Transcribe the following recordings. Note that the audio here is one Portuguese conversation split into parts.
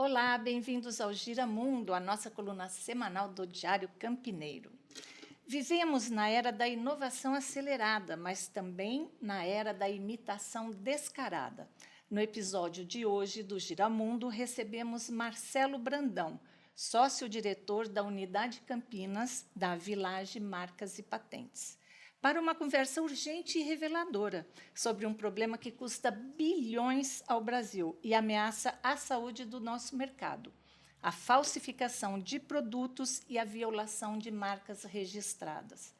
Olá, bem-vindos ao Gira Mundo, a nossa coluna semanal do Diário Campineiro. Vivemos na era da inovação acelerada, mas também na era da imitação descarada. No episódio de hoje do Gira Mundo, recebemos Marcelo Brandão, sócio-diretor da Unidade Campinas da Village Marcas e Patentes, para uma conversa urgente e reveladora sobre um problema que custa bilhões ao Brasil e ameaça a saúde do nosso mercado: a falsificação de produtos e a violação de marcas registradas.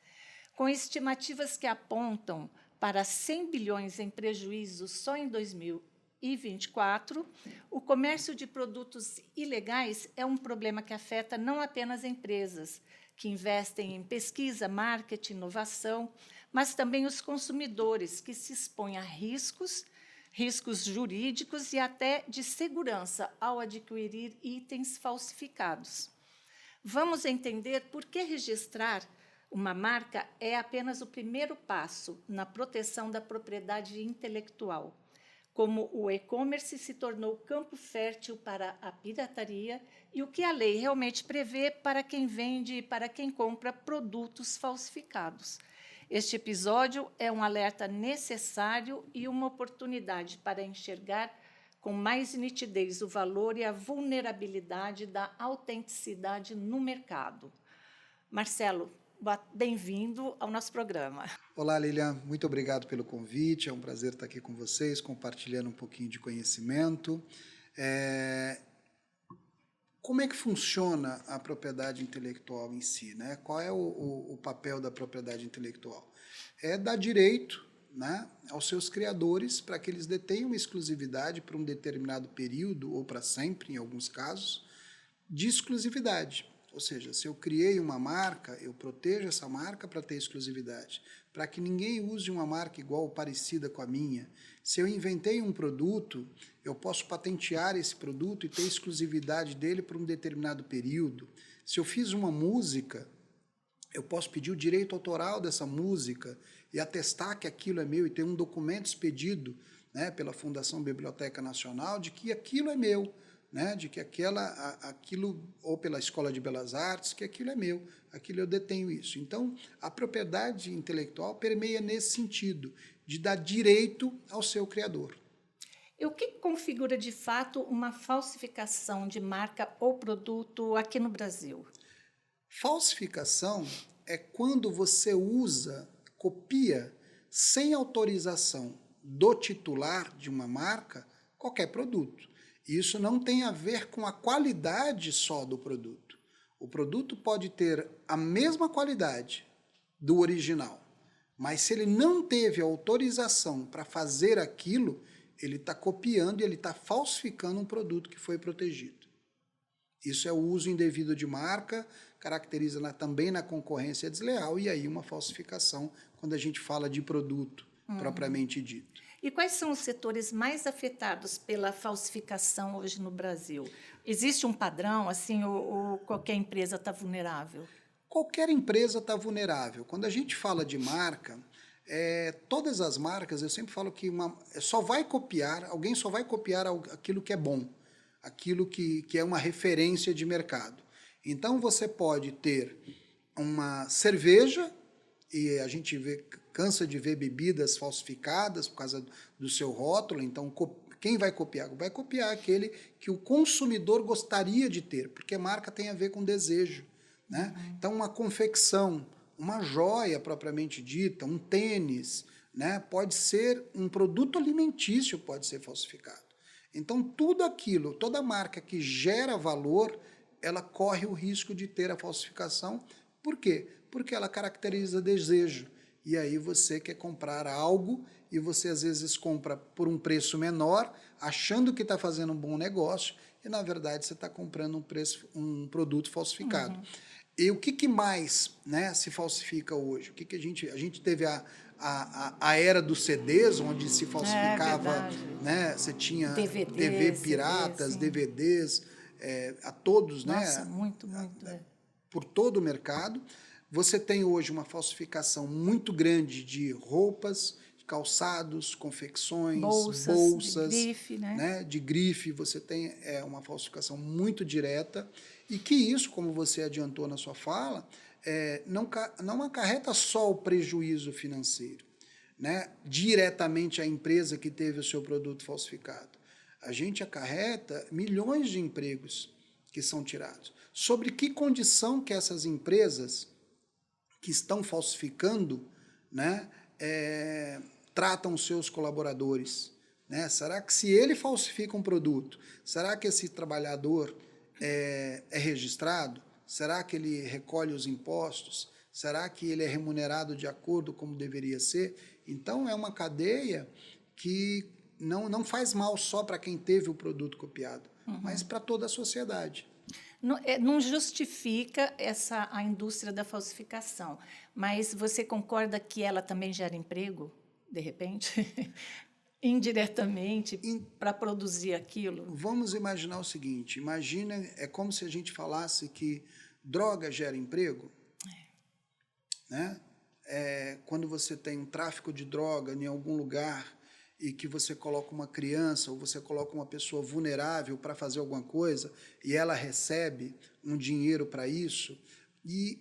Com estimativas que apontam para 100 bilhões em prejuízos só em 2024, o comércio de produtos ilegais é um problema que afeta não apenas empresas que investem em pesquisa, marketing, inovação, mas também os consumidores, que se expõem a riscos jurídicos e até de segurança ao adquirir itens falsificados. Vamos entender por que registrar uma marca é apenas o primeiro passo na proteção da propriedade intelectual, como o e-commerce se tornou campo fértil para a pirataria e o que a lei realmente prevê para quem vende e para quem compra produtos falsificados. Este episódio é um alerta necessário e uma oportunidade para enxergar com mais nitidez o valor e a vulnerabilidade da autenticidade no mercado. Marcelo, bem-vindo ao nosso programa. Olá, Lilian, muito obrigado pelo convite, é um prazer estar aqui com vocês, compartilhando um pouquinho de conhecimento. Como é que funciona a propriedade intelectual em si, né? Qual é o papel da propriedade intelectual? É dar direito, né, aos seus criadores para que eles detenham exclusividade por um determinado período, ou para sempre, em alguns casos, de exclusividade. Ou seja, se eu criei uma marca, eu protejo essa marca para ter exclusividade, para que ninguém use uma marca igual ou parecida com a minha. Se eu inventei um produto, eu posso patentear esse produto e ter exclusividade dele por um determinado período. Se eu fiz uma música, eu posso pedir o direito autoral dessa música e atestar que aquilo é meu e ter um documento expedido, né, pela Fundação Biblioteca Nacional de que aquilo é meu. Né, de que aquilo, ou pela Escola de Belas Artes, que aquilo é meu, aquilo eu detenho isso. Então, a propriedade intelectual permeia nesse sentido, de dar direito ao seu criador. E o que configura, de fato, uma falsificação de marca ou produto aqui no Brasil? Falsificação é quando você copia, sem autorização do titular de uma marca, qualquer produto. Isso não tem a ver com a qualidade só do produto. O produto pode ter a mesma qualidade do original, mas se ele não teve autorização para fazer aquilo, ele está copiando e ele está falsificando um produto que foi protegido. Isso é o uso indevido de marca, caracteriza também na concorrência desleal e aí uma falsificação quando a gente fala de produto propriamente dito. E quais são os setores mais afetados pela falsificação hoje no Brasil? Existe um padrão, assim, ou qualquer empresa está vulnerável? Qualquer empresa está vulnerável. Quando a gente fala de marca, todas as marcas, eu sempre falo que alguém só vai copiar aquilo que é bom, aquilo que é uma referência de mercado. Então você pode ter uma cerveja, e a gente cansa de ver bebidas falsificadas por causa do seu rótulo, então quem vai copiar? Vai copiar aquele que o consumidor gostaria de ter, porque marca tem a ver com desejo. Né? Então uma confecção, uma joia propriamente dita, um tênis, né, pode ser um produto alimentício, pode ser falsificado. Então tudo aquilo, toda marca que gera valor, ela corre o risco de ter a falsificação. Por quê? Porque ela caracteriza desejo. E aí você quer comprar algo e você às vezes compra por um preço menor, achando que está fazendo um bom negócio, e na verdade você está comprando um produto falsificado. E o que mais, né, se falsifica hoje? A gente teve a era dos CDs, onde se falsificava, né, você tinha TV piratas, DVDs, a todos, Nossa, né, muito. por todo o mercado. Você tem hoje uma falsificação muito grande de roupas, calçados, confecções, De bolsas, grife, né? de grife, você tem uma falsificação muito direta, e que isso, como você adiantou na sua fala, não acarreta só o prejuízo financeiro, né, diretamente à empresa que teve o seu produto falsificado. A gente acarreta milhões de empregos que são tirados. Sobre que condição que essas empresas que estão falsificando, né, tratam seus colaboradores? Né? Será que se ele falsifica um produto, será que esse trabalhador é registrado? Será que ele recolhe os impostos? Será que ele é remunerado de acordo como deveria ser? Então, é uma cadeia que não faz mal só para quem teve o produto copiado, mas para toda a sociedade. Não justifica a indústria da falsificação, mas você concorda que ela também gera emprego, de repente? Indiretamente, para produzir aquilo? Vamos imaginar o seguinte, imagina, é como se a gente falasse que droga gera emprego, né? Quando você tem um tráfico de droga em algum lugar e que você coloca uma criança ou você coloca uma pessoa vulnerável para fazer alguma coisa e ela recebe um dinheiro para isso, e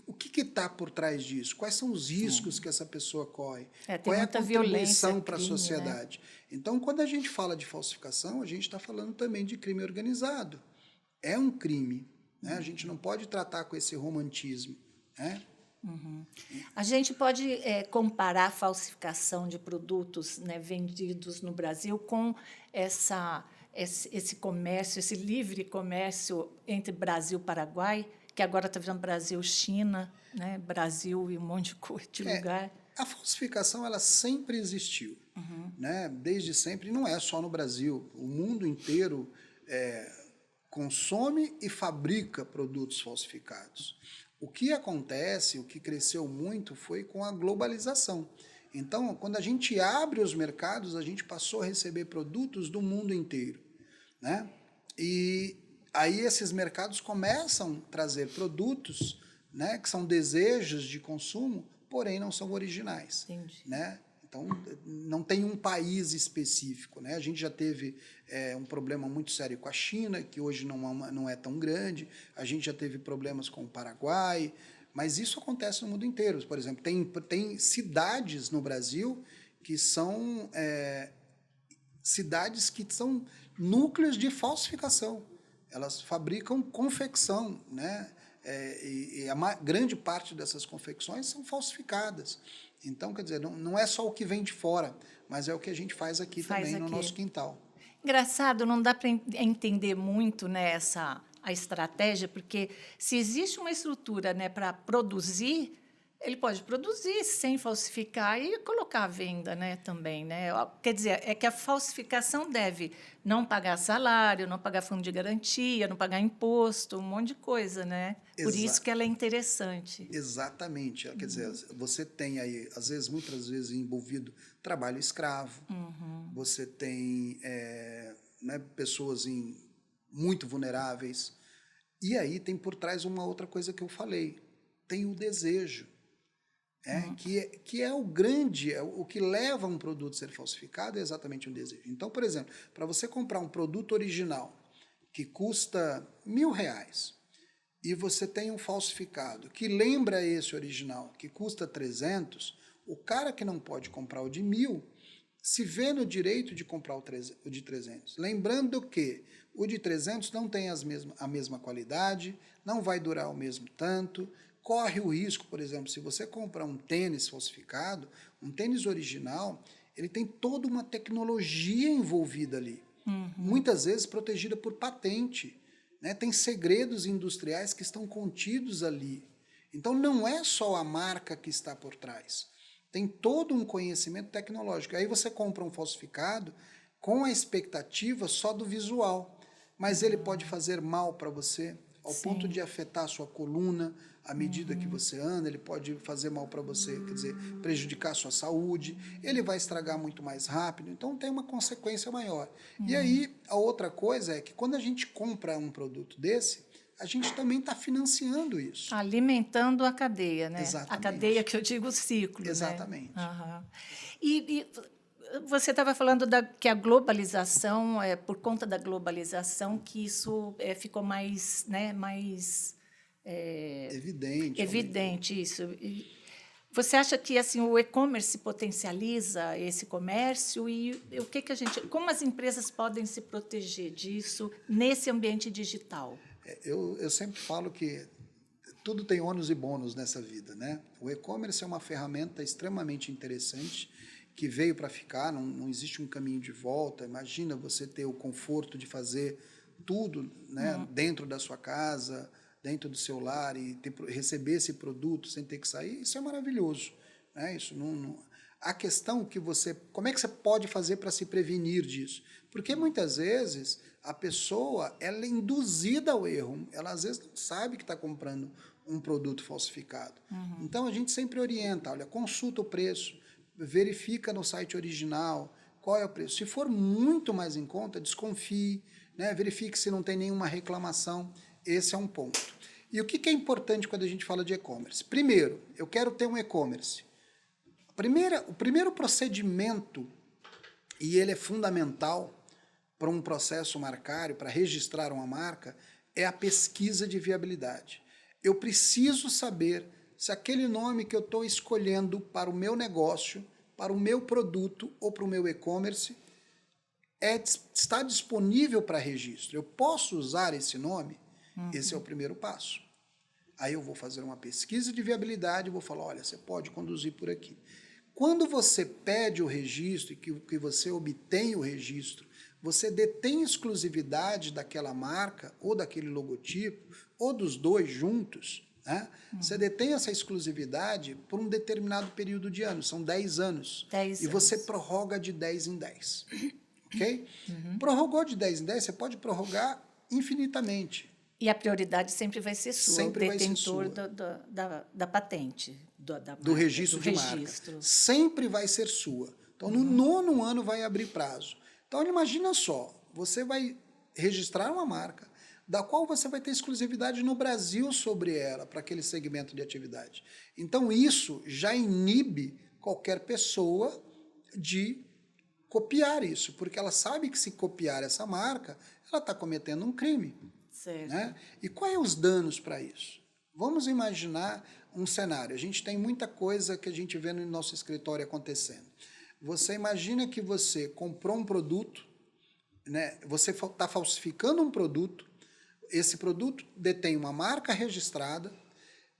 o que está por trás disso? Quais são os riscos que essa pessoa corre? Qual é a contribuição para a sociedade? Né? Então, quando a gente fala de falsificação, a gente está falando também de crime organizado. É um crime. Né? A gente não pode tratar com esse romantismo. Né? A gente pode comparar a falsificação de produtos, né, vendidos no Brasil com esse comércio, esse livre comércio entre Brasil e Paraguai, que agora está virando Brasil-China, né, Brasil e um monte de coisa, de lugar. A falsificação ela sempre existiu, né? Desde sempre, não é só no Brasil. O mundo inteiro consome e fabrica produtos falsificados. O que acontece, o que cresceu muito foi com a globalização. Então, quando a gente abre os mercados, a gente passou a receber produtos do mundo inteiro, né? E aí esses mercados começam a trazer produtos, né, que são desejos de consumo, porém não são originais. Entendi. Né? Então, não tem um país específico. Né? A gente já teve um problema muito sério com a China, que hoje não é tão grande. A gente já teve problemas com o Paraguai, mas isso acontece no mundo inteiro. Por exemplo, tem cidades no Brasil que são cidades que são núcleos de falsificação. Elas fabricam confecção, né? E a grande parte dessas confecções são falsificadas. Então, quer dizer, não é só o que vem de fora, mas é o que a gente faz aqui também no nosso quintal. Engraçado, não dá para entender muito, né, a estratégia, porque se existe uma estrutura, né, para produzir, ele pode produzir sem falsificar e colocar à venda, né, também, né? Quer dizer, é que a falsificação deve não pagar salário, não pagar fundo de garantia, não pagar imposto, um monte de coisa, né? Por isso que ela é interessante. Exatamente. Quer dizer, você tem aí, às vezes, muitas vezes envolvido trabalho escravo, você tem né, pessoas muito vulneráveis, e aí tem por trás uma outra coisa que eu falei, tem o desejo. Que é o que leva um produto a ser falsificado é exatamente o desejo. Então, por exemplo, para você comprar um produto original que custa R$1.000 e você tem um falsificado que lembra esse original, que custa 300, o cara que não pode comprar o de 1.000 se vê no direito de comprar o de 300. Lembrando que o de 300 não tem a mesma qualidade, não vai durar o mesmo tanto, corre o risco, por exemplo, se você comprar um tênis falsificado, um tênis original, ele tem toda uma tecnologia envolvida ali, muitas vezes protegida por patente, né? Tem segredos industriais que estão contidos ali. Então, não é só a marca que está por trás, tem todo um conhecimento tecnológico. Aí você compra um falsificado com a expectativa só do visual, mas ele pode fazer mal para você, ao ponto de afetar a sua coluna, à medida que você anda, ele pode fazer mal para você, quer dizer, prejudicar a sua saúde, ele vai estragar muito mais rápido, então tem uma consequência maior. E aí, a outra coisa é que quando a gente compra um produto desse, a gente também está financiando isso. Alimentando a cadeia, né? Exatamente. A cadeia que eu digo o ciclo, Exatamente. né? Aham. E você estava falando que a globalização, por conta da globalização, que isso ficou mais, né, mais evidente isso. E você acha que assim o e-commerce potencializa esse comércio e o que a gente, como as empresas podem se proteger disso nesse ambiente digital? Eu sempre falo que tudo tem ônus e bônus nessa vida, né? O e-commerce é uma ferramenta extremamente interessante que veio para ficar, não existe um caminho de volta. Imagina você ter o conforto de fazer tudo, né, dentro da sua casa, dentro do seu lar e receber esse produto sem ter que sair, isso é maravilhoso, né? Isso não. A questão que como é que você pode fazer para se prevenir disso? Porque muitas vezes a pessoa ela é induzida ao erro, ela às vezes não sabe que está comprando um produto falsificado. Então a gente sempre orienta, olha, consulta o preço, verifica no site original qual é o preço. Se for muito mais em conta, desconfie, né? Verifique se não tem nenhuma reclamação. Esse é um ponto. E o que é importante quando a gente fala de e-commerce? Primeiro, eu quero ter um e-commerce. O primeiro procedimento, e ele é fundamental para um processo marcário, para registrar uma marca, é a pesquisa de viabilidade. Eu preciso saber se aquele nome que eu estou escolhendo para o meu negócio, para o meu produto ou para o meu e-commerce, está disponível para registro. Eu posso usar esse nome? Esse é o primeiro passo. Aí eu vou fazer uma pesquisa de viabilidade e vou falar, olha, você pode conduzir por aqui. Quando você pede o registro e que você obtém o registro, você detém exclusividade daquela marca ou daquele logotipo, ou dos dois juntos, né? Você detém essa exclusividade por um determinado período de anos, são 10 anos. 10 e você anos. prorroga de 10 em 10. Ok? Prorrogou de 10 em 10, você pode prorrogar infinitamente. E a prioridade sempre vai ser sua, Sempre o detentor vai ser sua. da patente, do registro de marca. Sempre vai ser sua. Então, no 9º ano vai abrir prazo. Então, imagina só, você vai registrar uma marca, da qual você vai ter exclusividade no Brasil sobre ela, para aquele segmento de atividade. Então, isso já inibe qualquer pessoa de copiar isso, porque ela sabe que se copiar essa marca, ela está cometendo um crime. Certo. Né? E quais são os danos para isso? Vamos imaginar um cenário. A gente tem muita coisa que a gente vê no nosso escritório acontecendo. Você imagina que você comprou um produto, né? Você está falsificando um produto, esse produto detém uma marca registrada,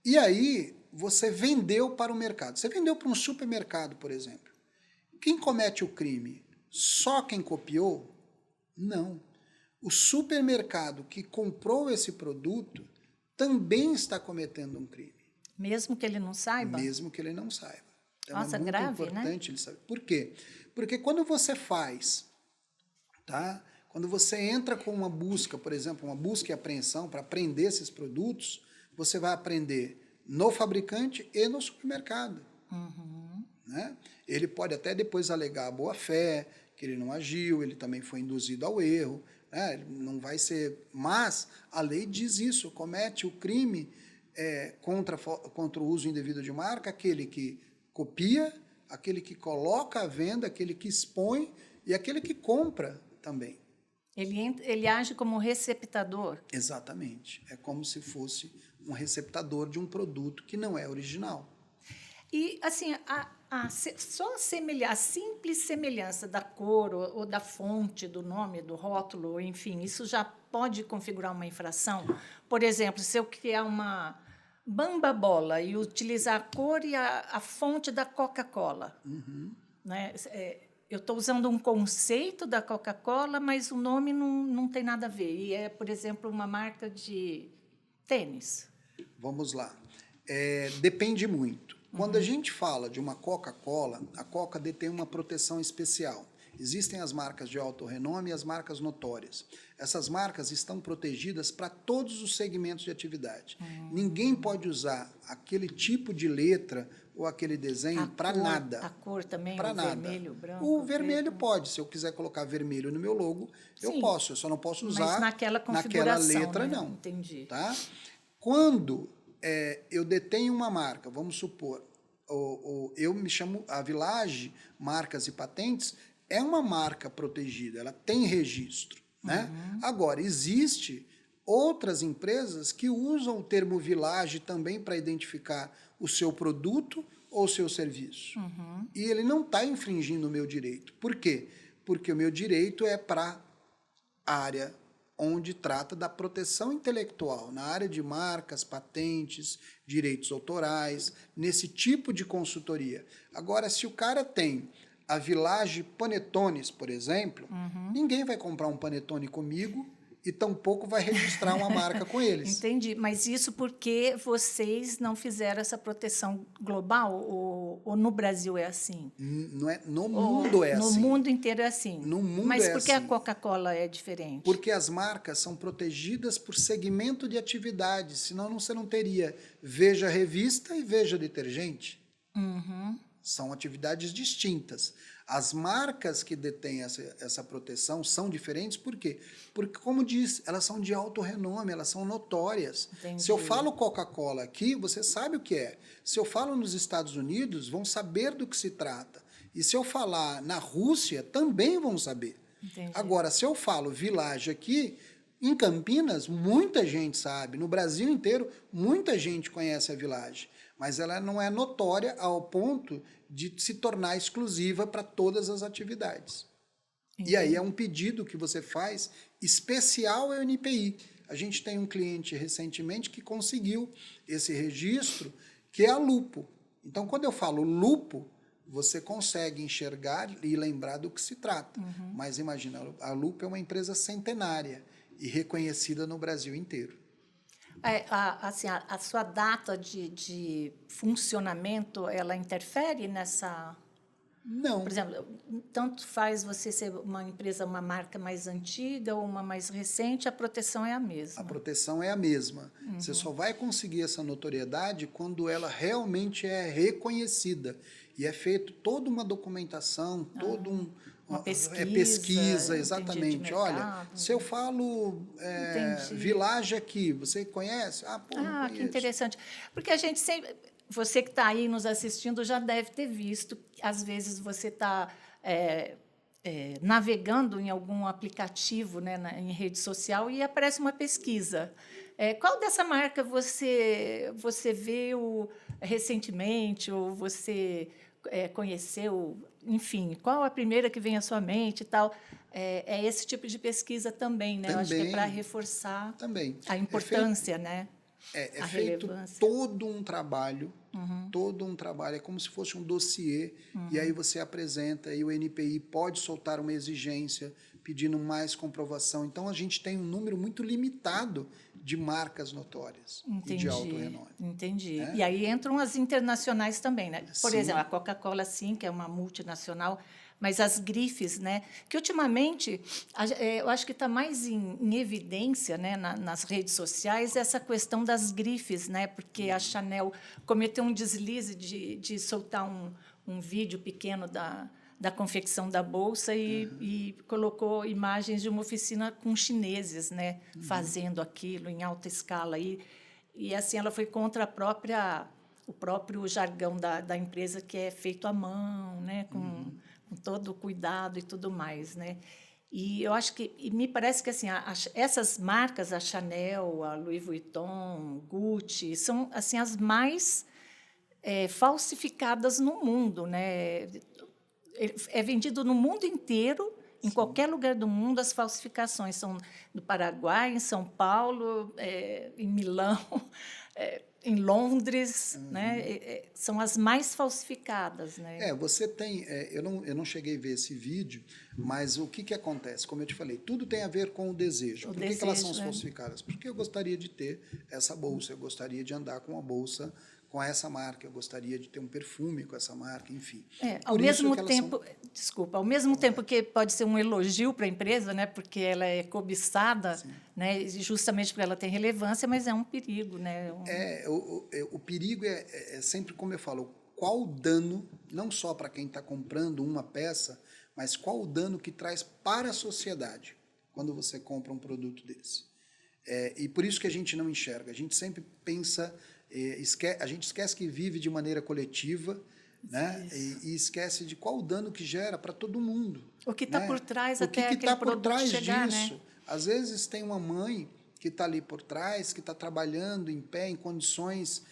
e aí você vendeu para o mercado. Você vendeu para um supermercado, por exemplo. Quem comete o crime? Só quem copiou? Não. O supermercado que comprou esse produto também está cometendo um crime. Mesmo que ele não saiba? Mesmo que ele não saiba. Então, nossa, é muito grave, importante né? ele saber. Por quê? Porque quando você faz, tá? Quando você entra com uma busca, por exemplo, uma busca e apreensão para apreender esses produtos, você vai aprender no fabricante e no supermercado. Né? Ele pode até depois alegar a boa-fé, que ele não agiu, ele também foi induzido ao erro, né? Não vai ser... Mas a lei diz isso, comete o crime contra o uso indevido de marca, aquele que copia, aquele que coloca à venda, aquele que expõe e aquele que compra também. Ele age como receptador. Exatamente. É como se fosse um receptador de um produto que não é original. E, assim, só a simples semelhança da cor ou da fonte, do nome, do rótulo, enfim, isso já pode configurar uma infração? Por exemplo, se eu criar uma Bamba Bola e utilizar a cor e a fonte da Coca-Cola, né? Eu estou usando um conceito da Coca-Cola, mas o nome não tem nada a ver. E é, por exemplo, uma marca de tênis. Vamos lá. Depende muito. Quando a gente fala de uma Coca-Cola, a Coca detém uma proteção especial. Existem as marcas de alto renome e as marcas notórias. Essas marcas estão protegidas para todos os segmentos de atividade. Ninguém pode usar aquele tipo de letra ou aquele desenho para nada. A cor também, para o nada. vermelho, o branco, o o vermelho preto. pode. Se eu quiser colocar vermelho no meu logo, eu Sim, posso. Eu só não posso usar mas naquela naquela configuração, letra, né? não. Entendi. Tá? Quando eu detenho uma marca, vamos supor, eu me chamo a Village Marcas e Patentes, é uma marca protegida, ela tem registro. Né? Agora, existe outras empresas que usam o termo Village também para identificar o seu produto ou seu serviço. E ele não está infringindo o meu direito. Por quê? Porque o meu direito é para a área onde trata da proteção intelectual, na área de marcas, patentes, direitos autorais, nesse tipo de consultoria. Agora, se o cara tem a Village Panetones, por exemplo, ninguém vai comprar um panetone comigo e tampouco vai registrar uma marca com eles. Entendi, mas isso porque vocês não fizeram essa proteção global ou no Brasil é assim? Não é, no mundo é assim. No mundo inteiro é assim. No mundo mas é por que assim. a Coca-Cola é diferente? Porque as marcas são protegidas por segmento de atividade, senão você não teria Veja Revista e Veja Detergente. São atividades distintas. As marcas que detêm essa proteção são diferentes, por quê? Porque, como diz, elas são de alto renome, elas são notórias. Entendi. Se eu falo Coca-Cola aqui, você sabe o que é. Se eu falo nos Estados Unidos, vão saber do que se trata. E se eu falar na Rússia, também vão saber. Entendi. Agora, se eu falo Village aqui, em Campinas, muita gente sabe. No Brasil inteiro, muita gente conhece a Village. Mas ela não é notória ao ponto de se tornar exclusiva para todas as atividades. E aí é um pedido que você faz especial ao NPI. A gente tem um cliente recentemente que conseguiu esse registro, que é a Lupo. Então, quando eu falo Lupo, você consegue enxergar e lembrar do que se trata. Mas imagina, a Lupo é uma empresa centenária e reconhecida no Brasil inteiro. Assim, a sua data de funcionamento, ela interfere nessa... Não. Por exemplo, tanto faz você ser uma empresa, uma marca mais antiga ou uma mais recente, a proteção é a mesma. A proteção é a mesma. Você só vai conseguir essa notoriedade quando ela realmente é reconhecida. E é feito toda uma documentação, todo uma pesquisa. É pesquisa, exatamente. Olha, se eu falo Village aqui, você conhece? Que interessante. Porque a gente sempre... Você que está aí nos assistindo já deve ter visto, às vezes você está navegando em algum aplicativo, né, em rede social, e aparece uma pesquisa. Qual dessa marca você viu recentemente, ou você conheceu, enfim, qual a primeira que vem à sua mente e tal? É esse tipo de pesquisa também, né? Eu acho que é para reforçar a importância, né? É feito todo um trabalho, é como se fosse um dossiê, e aí você apresenta, e o NPI pode soltar uma exigência pedindo mais comprovação. Então, a gente tem um número muito limitado de marcas notórias e de alto renome. Entendi. E aí entram as internacionais também, né? Por Sim. exemplo, a Coca-Cola, sim, que é uma multinacional, mas as grifes, né? Que ultimamente eu acho que está mais em evidência, né, nas redes sociais, essa questão das grifes, né? Porque a Chanel cometeu um deslize de soltar um vídeo pequeno da confecção da bolsa e colocou imagens de uma oficina com chineses, né, fazendo aquilo em alta escala. E assim ela foi contra o próprio jargão da empresa, que é feito à mão, né, com todo o cuidado e tudo mais, né? E eu acho que, e me parece que assim, essas marcas, a Chanel, a Louis Vuitton, Gucci, são assim as mais falsificadas no mundo, né? É vendido no mundo inteiro, em qualquer lugar do mundo. As falsificações são no Paraguai, em São Paulo, em Milão, em Londres, né? São as mais falsificadas, né? Você tem... eu não cheguei a ver esse vídeo, mas o que acontece? Como eu te falei, tudo tem a ver com o desejo. Por que elas são falsificadas? Porque eu gostaria de ter essa bolsa, eu gostaria de andar com uma bolsa com essa marca, eu gostaria de ter um perfume com essa marca, enfim. Ao mesmo tempo, desculpa, ao mesmo tempo que pode ser um elogio para a empresa, né, porque ela é cobiçada, né, justamente porque ela tem relevância, mas é um perigo, né? O perigo é sempre, como eu falo, qual o dano, não só para quem está comprando uma peça, mas qual o dano que traz para a sociedade quando você compra um produto desse. E por isso que a gente não enxerga, a gente sempre pensa, a gente esquece que vive de maneira coletiva, né? E esquece de qual o dano que gera para todo mundo. O que está, né, por trás até aquele tá por produto trás chegar, disso. né? Às vezes tem uma mãe que está ali por trás, que está trabalhando em pé, em condições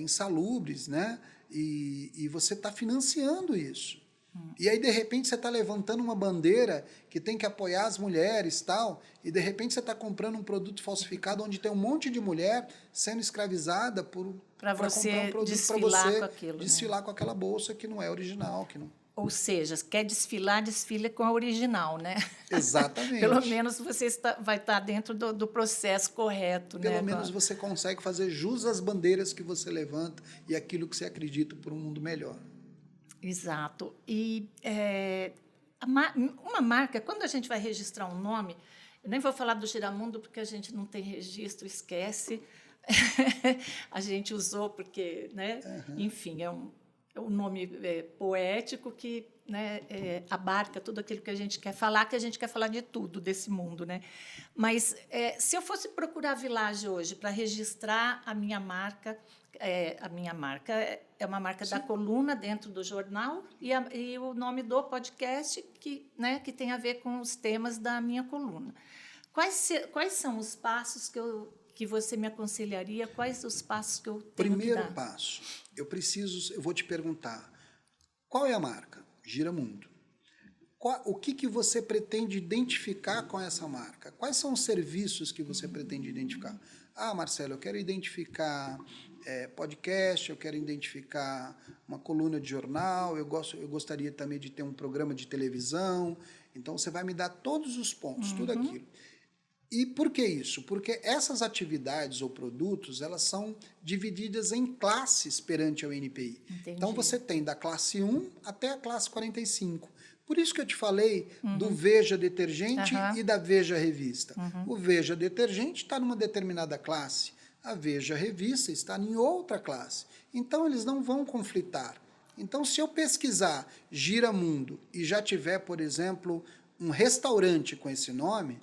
insalubres, né? E você está financiando isso. E aí, de repente, você está levantando uma bandeira que tem que apoiar as mulheres e tal, e de repente você está comprando um produto falsificado onde tem um monte de mulher sendo escravizada para comprar um produto para você com aquilo, desfilar, né? com aquela bolsa que não é original. Ou seja, quer desfilar, desfila com a original, né? Exatamente. Pelo menos você vai estar dentro do processo correto. Pelo menos você consegue fazer jus às bandeiras que você levanta e aquilo que você acredita por um mundo melhor. Exato. E uma marca, quando a gente vai registrar um nome, eu nem vou falar do Giramundo porque a gente não tem registro, esquece. A gente usou porque, né? Enfim, é um nome poético que, né, abarca tudo aquilo que a gente quer falar de tudo desse mundo, né? Mas se eu fosse procurar a Village hoje para registrar a minha marca é uma marca da coluna dentro do jornal e o nome do podcast que, né, que tem a ver com os temas da minha coluna. Quais são os passos que você me aconselharia? Quais os passos que eu tenho que dar? Primeiro passo, eu vou te perguntar, qual é a marca? Giramundo. O que você pretende identificar com essa marca? Quais são os serviços que você pretende identificar? Ah, Marcelo, eu quero identificar podcast, eu quero identificar uma coluna de jornal, eu gostaria também de ter um programa de televisão. Então, você vai me dar todos os pontos, tudo aquilo. E por que isso? Porque essas atividades ou produtos, elas são divididas em classes perante a UNPI. Entendi. Então, você tem da classe 1 até a classe 45. Por isso que eu te falei do Veja Detergente e da Veja Revista. O Veja Detergente está numa determinada classe, a Veja Revista está em outra classe. Então, eles não vão conflitar. Então, se eu pesquisar Giramundo e já tiver, por exemplo, um restaurante com esse nome,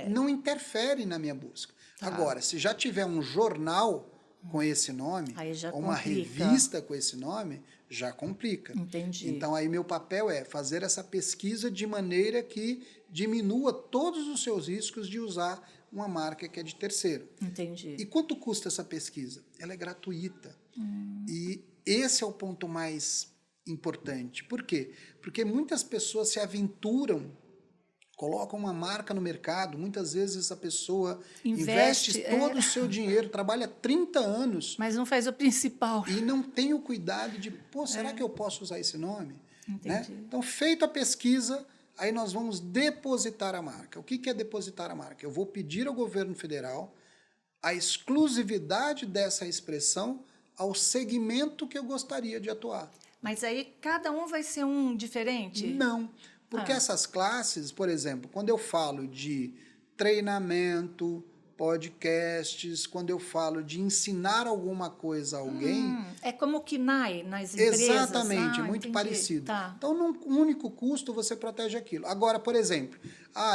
não interfere na minha busca. Tá. Agora, se já tiver um jornal com esse nome, ou uma revista com esse nome, já complica. Entendi. Então, aí meu papel é fazer essa pesquisa de maneira que diminua todos os seus riscos de usar uma marca que é de terceiro. Entendi. E quanto custa essa pesquisa? Ela é gratuita. E esse é o ponto mais importante. Por quê? Porque muitas pessoas se aventuram, colocam uma marca no mercado, muitas vezes a pessoa investe todo o seu dinheiro, trabalha 30 anos... Mas não faz o principal. E não tem o cuidado de, será que eu posso usar esse nome? Entendi. Né? Então, feita a pesquisa, aí nós vamos depositar a marca. O que é depositar a marca? Eu vou pedir ao governo federal a exclusividade dessa expressão ao segmento que eu gostaria de atuar. Mas aí cada um vai ser um diferente? Não, porque essas classes, por exemplo, quando eu falo de treinamento, podcasts, quando eu falo de ensinar alguma coisa a alguém... É como o KNAI nas empresas. Exatamente, muito entendi. parecido. Tá. Então, num único custo, você protege aquilo. Agora, por exemplo,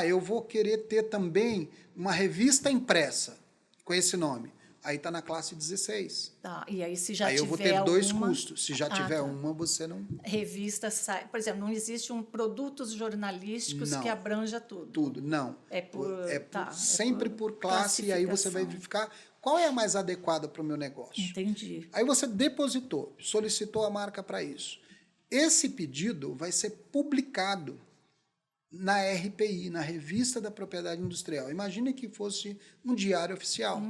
eu vou querer ter também uma revista impressa com esse nome. Aí está na classe 16. Tá. E aí, se já tiver eu vou ter dois alguma... custos. Se já tiver uma, você não... Revista, por exemplo, não existe produtos jornalísticos que abranja tudo. Tudo, não. Sempre por classe, e aí você vai verificar qual é a mais adequada para o meu negócio. Entendi. Aí você depositou, solicitou a marca para isso. Esse pedido vai ser publicado na RPI, na Revista da Propriedade Industrial. Imagine que fosse um diário oficial.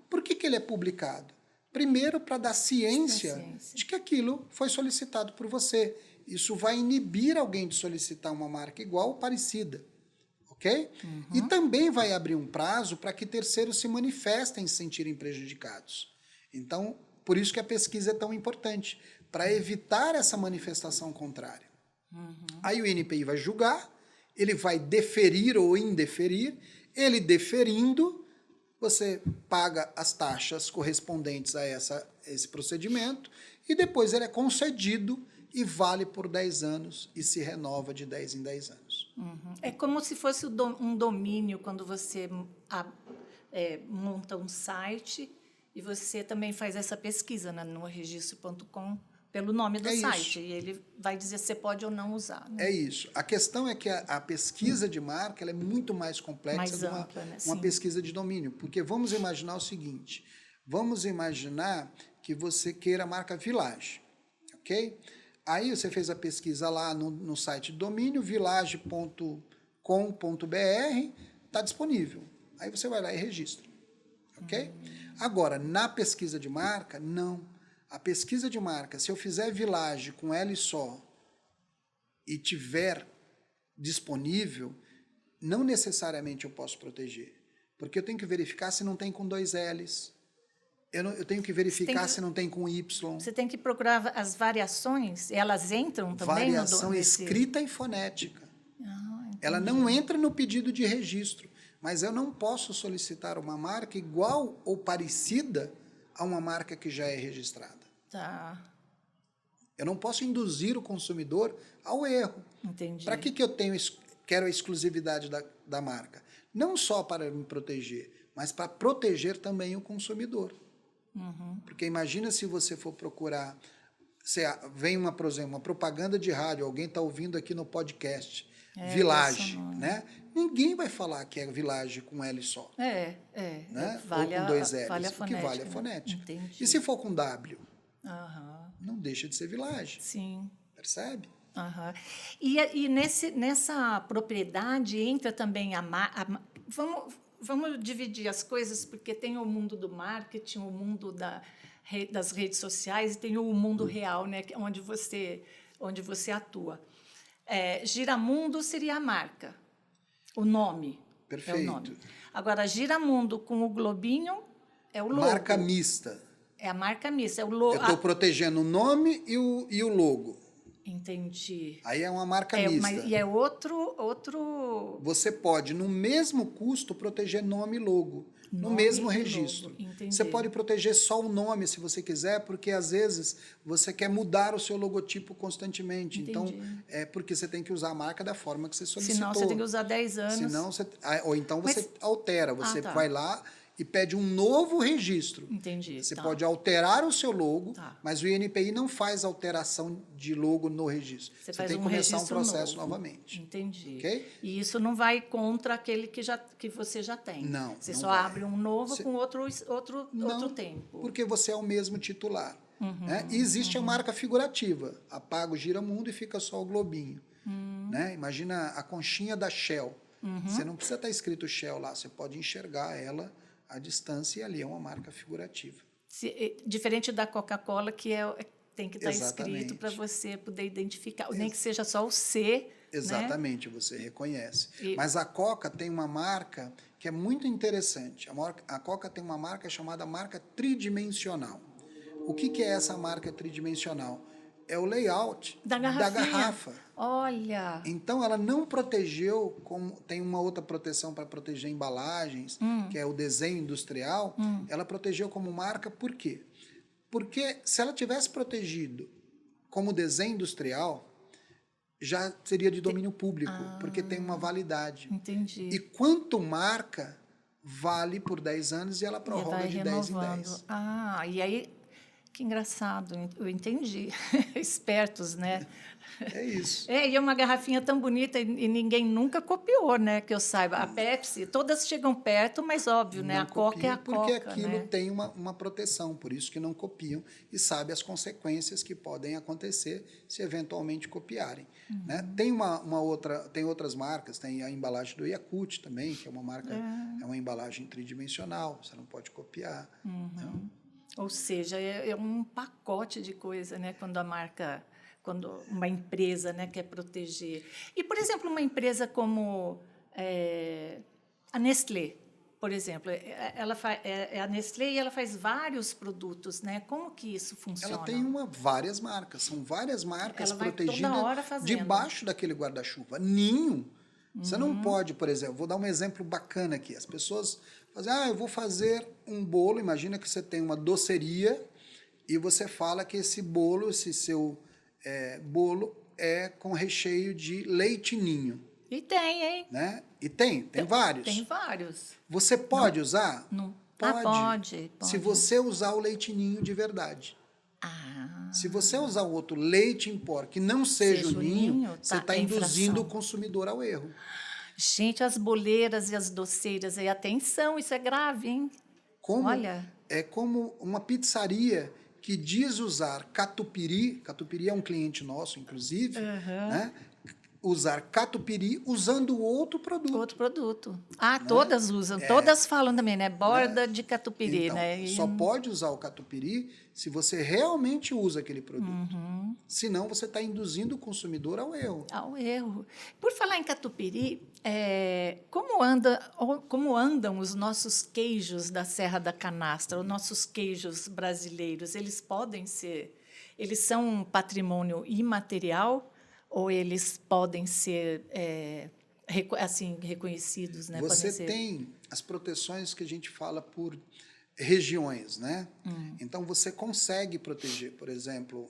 Por que ele é publicado? Primeiro, para dar ciência de que aquilo foi solicitado por você. Isso vai inibir alguém de solicitar uma marca igual ou parecida. Ok? E também vai abrir um prazo para que terceiros se manifestem e se sentirem prejudicados. Então, por isso que a pesquisa é tão importante, para evitar essa manifestação contrária. Aí o INPI vai julgar, ele vai deferir ou indeferir, ele deferindo, você paga as taxas correspondentes a esse procedimento e depois ele é concedido e vale por 10 anos e se renova de 10 em 10 anos. É como se fosse um domínio, quando você monta um site e você também faz essa pesquisa no registro.com pelo nome do site. E ele vai dizer se você pode ou não usar. Né? É isso. A questão é que a pesquisa de marca ela é muito mais complexa do que uma pesquisa de domínio. Porque vamos imaginar o seguinte, vamos imaginar que você queira a marca Village, ok? Aí você fez a pesquisa lá no site de domínio, village.com.br, está disponível. Aí você vai lá e registra, ok? Agora, na pesquisa de marca, não. A pesquisa de marca, se eu fizer Village com L só e tiver disponível, não necessariamente eu posso proteger, porque eu tenho que verificar se não tem com 2 Ls. Eu tenho que verificar se não tem com Y. Você tem que procurar as variações, elas entram também? Variação escrita e fonética. Ela não entra no pedido de registro, mas eu não posso solicitar uma marca igual ou parecida a uma marca que já é registrada. Tá. Eu não posso induzir o consumidor ao erro. Entendi. Para que eu quero a exclusividade da marca? Não só para me proteger, mas para proteger também o consumidor. Porque imagina se você for procurar, vem por exemplo, uma propaganda de rádio, alguém está ouvindo aqui no podcast, Village, né? Ninguém vai falar que é Village com L só. Né? Ou com 2 L's, vale a porque vale a fonética. Entendi. E se for com W? Não deixa de ser Village. Sim. Percebe? E nessa propriedade entra também vamos dividir as coisas, porque tem o mundo do marketing, o mundo das redes sociais e tem o mundo real, né, onde você atua. Giramundo seria a marca, o nome. Perfeito. É o nome. Agora, Giramundo com o globinho é o logo. Marca mista. É a marca mista. É o logo. Eu estou protegendo o nome e o logo. Entendi. Aí é uma marca mista. E é outro... Você pode, no mesmo custo, proteger nome e logo. No mesmo registro. Você pode proteger só o nome, se você quiser, porque às vezes você quer mudar o seu logotipo constantemente. Entendi. Então, é porque você tem que usar a marca da forma que você solicitou. Senão você tem que usar 10 anos. Ou então você altera, você vai lá e pede um novo registro. Entendi. Você pode alterar o seu logo, mas o INPI não faz alteração de logo no registro. Você tem que começar um processo novamente. Entendi. Okay? E isso não vai contra aquele que você já tem. Não. Você não só vai. abre um novo com outro tempo. Porque você é o mesmo titular. Né? E existe a marca figurativa. Apaga o Giramundo e fica só o globinho. Né? Imagina a conchinha da Shell. Você não precisa estar escrito Shell lá, você pode enxergar ela à distância e ali é uma marca figurativa. Diferente da Coca-Cola, que tem que estar escrito para você poder identificar, nem que seja só o C. Exatamente, né? Você reconhece. Mas a Coca tem uma marca que é muito interessante. A Coca tem uma marca chamada marca tridimensional. O que é essa marca tridimensional? É o layout da garrafa. Olha! Então, ela não protegeu, tem uma outra proteção para proteger embalagens, que é o desenho industrial, ela protegeu como marca, por quê? Porque se ela tivesse protegido como desenho industrial, já seria de domínio público, porque tem uma validade. Entendi. E quanto marca, vale por 10 anos e ela prorroga de 10 em 10. E aí... Que engraçado, eu entendi. Espertos, né? É isso. E é uma garrafinha tão bonita e ninguém nunca copiou, né? Que eu saiba. A Pepsi, todas chegam perto, mas óbvio, né? A Coca é a Coca, porque aquilo né? tem uma proteção, por isso que não copiam e sabe as consequências que podem acontecer se eventualmente copiarem. Né? Tem outras marcas, tem a embalagem do Yakult também, que é uma marca, é uma embalagem tridimensional, você não pode copiar. Não? Ou seja, é um pacote de coisa, né? Quando uma empresa, né, quer proteger. E, por exemplo, uma empresa como a Nestlé, por exemplo, a Nestlé e ela faz vários produtos, né? Como que isso funciona? Ela tem várias marcas, são várias marcas Ela vai protegidas toda hora fazendo. debaixo daquele guarda-chuva. Ninho. Você não pode, por exemplo, vou dar um exemplo bacana aqui. As pessoas fazem, eu vou fazer um bolo. Imagina que você tem uma doceria e você fala que esse bolo, esse seu bolo é com recheio de leite ninho. E tem, hein? Né? E tem vários. Tem vários. Você pode usar? Não. Pode. Pode. Se você usar o leite ninho de verdade. Se você usar o outro leite em pó que não seja o ninho, você está induzindo o consumidor ao erro. Gente, as boleiras e as doceiras, e atenção, isso é grave, hein? Olha. É como uma pizzaria que diz usar catupiry é um cliente nosso, inclusive, né? Usar catupiry usando outro produto. Outro produto. Todas usam, todas falam também, né? Borda de catupiry, então, né? Só pode usar o catupiry se você realmente usa aquele produto. Senão você está induzindo o consumidor ao erro. Ao erro. Por falar em catupiry, como andam os nossos queijos da Serra da Canastra, os nossos queijos brasileiros? Eles são um patrimônio imaterial? Ou eles podem ser assim reconhecidos, né? Você tem as proteções que a gente fala por regiões, né? Então você consegue proteger, por exemplo,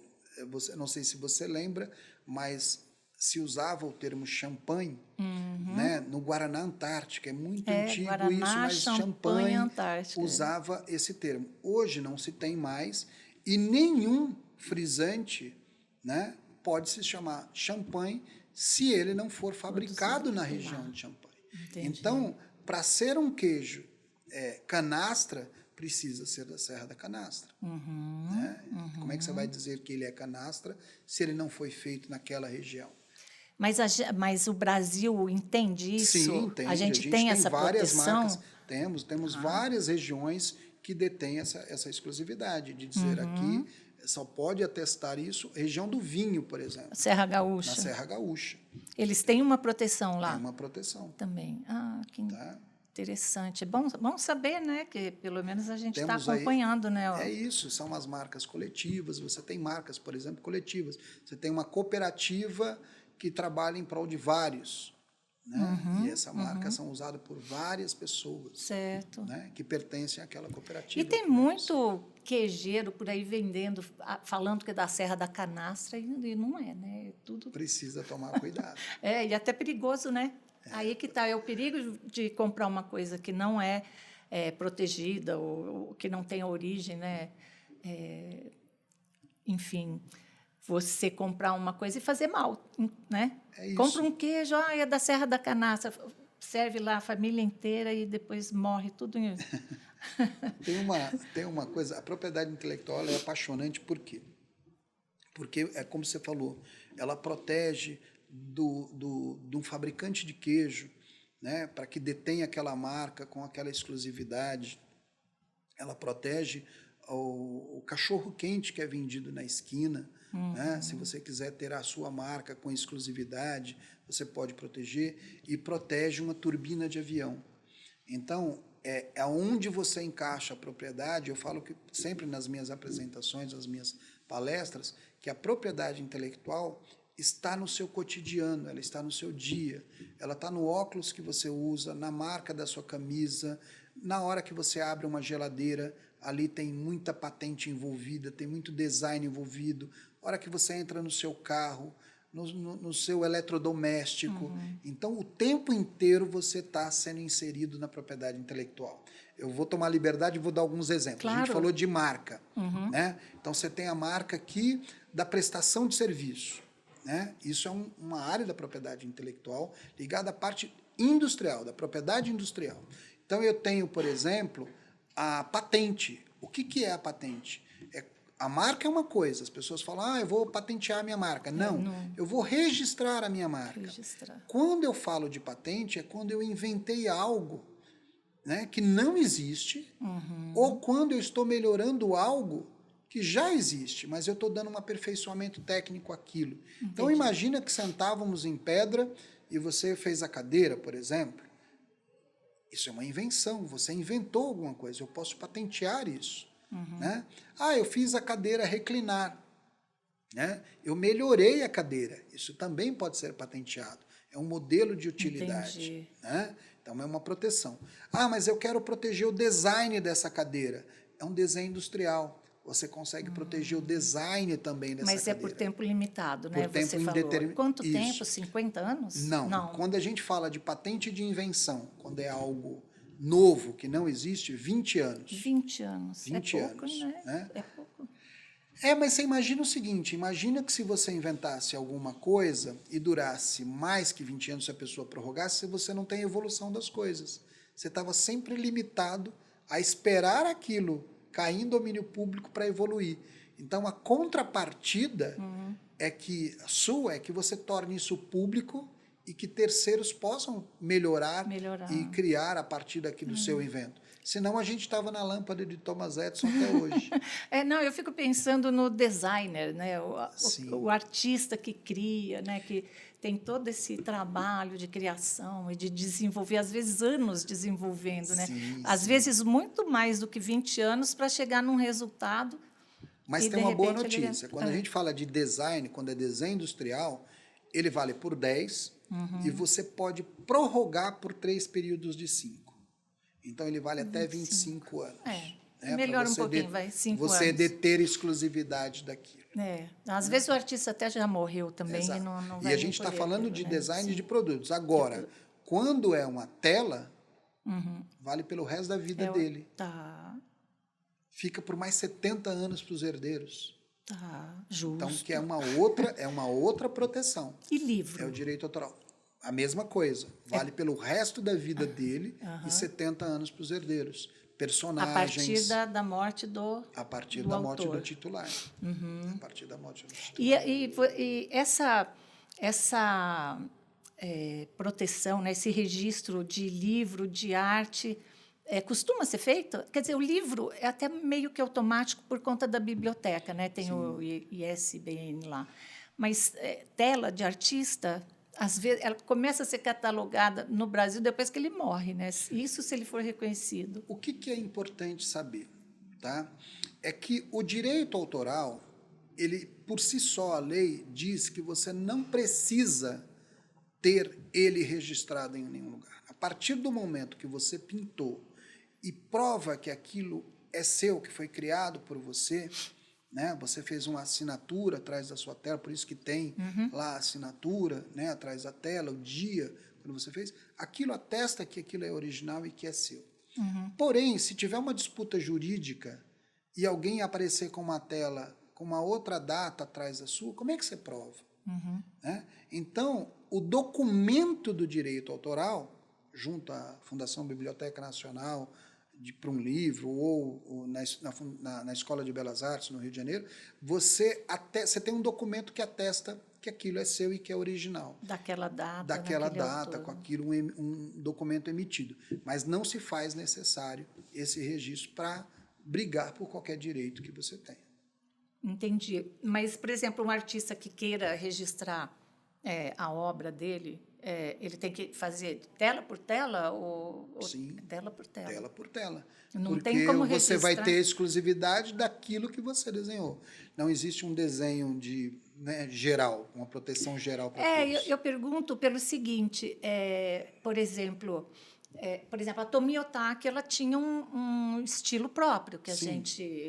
não sei se você lembra, mas se usava o termo champanhe, né? No Guaraná Antártica, é muito antigo Guaraná, isso, mas champanhe Antártica. usava esse termo. Hoje não se tem mais e nenhum frisante, né, pode se chamar champanhe se ele não for fabricado na região de Champagne. Entendi. Então, para ser um queijo canastra, precisa ser da Serra da Canastra. Né? Como é que você vai dizer que ele é canastra se ele não foi feito naquela região? Mas o Brasil entende isso? Sim, entende. A gente tem essa várias proteção? Marcas. Temos várias regiões que detêm essa exclusividade de dizer aqui, só pode atestar isso, região do vinho, por exemplo. Serra Gaúcha. Na Serra Gaúcha. Eles têm uma proteção lá? Tem uma proteção. Também. Que interessante. É bom saber, né? Que pelo menos a gente está Temos acompanhando, aí, né? É isso, são as marcas coletivas. Você tem marcas, por exemplo, coletivas. Você tem uma cooperativa que trabalha em prol de vários. Né? E essa marca são usadas por várias pessoas, certo, né? Que pertencem àquela cooperativa. E tem muito queijeiro por aí vendendo, falando que é da Serra da Canastra, e não é, né? Tudo precisa tomar cuidado. E até perigoso, né? Aí que está, é o perigo de comprar uma coisa que não é protegida ou que não tem origem, né? Enfim, você comprar uma coisa e fazer mal, né? Compra um queijo, é da Serra da Canastra, serve lá a família inteira e depois morre tudo. Tem uma coisa, a propriedade intelectual é apaixonante, por quê? Porque, é como você falou, ela protege do fabricante de queijo, né, para que detenha aquela marca com aquela exclusividade. Ela protege o cachorro-quente que é vendido na esquina. Né? Se você quiser ter a sua marca com exclusividade, você pode proteger, e protege uma turbina de avião. Então, aonde você encaixa a propriedade, eu falo que sempre nas minhas apresentações, nas minhas palestras, que a propriedade intelectual está no seu cotidiano, ela está no seu dia, ela está no óculos que você usa, na marca da sua camisa, na hora que você abre uma geladeira, ali tem muita patente envolvida, tem muito design envolvido. A hora que você entra no seu carro, no seu eletrodoméstico. Então, o tempo inteiro você está sendo inserido na propriedade intelectual. Eu vou tomar liberdade e vou dar alguns exemplos. Claro. A gente falou de marca. Né? Então, você tem a marca aqui da prestação de serviço. Né? Isso é uma área da propriedade intelectual ligada à parte industrial, da propriedade industrial. Então, eu tenho, por exemplo, a patente. O que é a patente? A marca é uma coisa, as pessoas falam, eu vou patentear a minha marca. Não, eu vou registrar a minha marca. Quando eu falo de patente, é quando eu inventei algo, né, que não existe, ou quando eu estou melhorando algo que já existe, mas eu estou dando um aperfeiçoamento técnico àquilo. Entendi. Então, imagina que sentávamos em pedra e você fez a cadeira, por exemplo. Isso é uma invenção, você inventou alguma coisa, eu posso patentear isso. Né? Ah, eu fiz a cadeira reclinar. Né? Eu melhorei a cadeira, isso também pode ser patenteado. É um modelo de utilidade. Entendi. Né? Então é uma proteção. Ah, mas eu quero proteger o design dessa cadeira. É um desenho industrial. Você consegue proteger o design também dessa Mas é cadeira. por tempo limitado, né? Por tempo Você falou. indeterminado. Quanto Isso. tempo? 50 anos? Não. Quando a gente fala de patente de invenção, quando é algo novo, que não existe, 20 anos. 20 anos. 20 é pouco, anos, né? É pouco. Mas você imagina o seguinte, imagina que se você inventasse alguma coisa e durasse mais que 20 anos, se a pessoa prorrogasse, você não tem evolução das coisas. Você estava sempre limitado a esperar aquilo cair em domínio público para evoluir. Então, a contrapartida é que você torne isso público e que terceiros possam melhorar. E criar a partir daquilo seu invento. Senão a gente estava na lâmpada de Thomas Edison até hoje. Não, eu fico pensando no designer, né? O artista que cria, né? Que tem todo esse trabalho de criação e de desenvolver, às vezes anos desenvolvendo, né? Às vezes muito mais do que 20 anos para chegar num resultado. Mas tem uma boa notícia. Quando a gente fala de design, quando é desenho industrial, ele vale por 10 e você pode prorrogar por 3 períodos de 5. Então, ele vale até 25 anos. Melhora um pouquinho, vai 5 anos. Você deter exclusividade daquilo. Às vezes o artista até já morreu também. Exato. E não vai a gente está falando aquilo, de né? design de produtos. Agora, quando é uma tela, vale pelo resto da vida dele. Tá. Fica por mais 70 anos para os herdeiros. Tá, justo. Então, que é uma outra proteção. E livro? É o direito autoral. A mesma coisa. Vale pelo resto da vida dele e 70 anos para os herdeiros. Personagens. A partir da morte do A partir da morte do titular. A partir da morte do titular. E essa proteção, né, esse registro de livro, de arte, costuma ser feito? Quer dizer, o livro é até meio que automático por conta da biblioteca, né? Tem o ISBN lá. Mas tela de artista, às vezes, ela começa a ser catalogada no Brasil depois que ele morre, né? Isso se ele for reconhecido. O que é importante saber, tá? É que o direito autoral, ele, por si só, a lei diz que você não precisa ter ele registrado em nenhum lugar. A partir do momento que você pintou e prova que aquilo é seu, que foi criado por você, né? Você fez uma assinatura atrás da sua tela, por isso que tem lá a assinatura, né? Atrás da tela, o dia quando você fez, aquilo atesta que aquilo é original e que é seu. Porém, se tiver uma disputa jurídica e alguém aparecer com uma tela com uma outra data atrás da sua, como é que você prova? Né? Então, o documento do direito autoral, junto à Fundação Biblioteca Nacional, para um livro, ou na Escola de Belas Artes, no Rio de Janeiro, você tem um documento que atesta que aquilo é seu e que é original. Daquela data. Daquela data, com aquilo, um documento emitido. Mas não se faz necessário esse registro para brigar por qualquer direito que você tenha. Entendi. Mas, por exemplo, um artista que queira registrar a obra dele, ele tem que fazer tela por tela? Sim, tela por tela. Tela por tela. Não porque tem como você registrar. vai ter exclusividade daquilo que você desenhou. Não existe um desenho geral, uma proteção geral para todos. Eu pergunto pelo seguinte, por exemplo, a Tomi Otaki, ela tinha um estilo próprio, que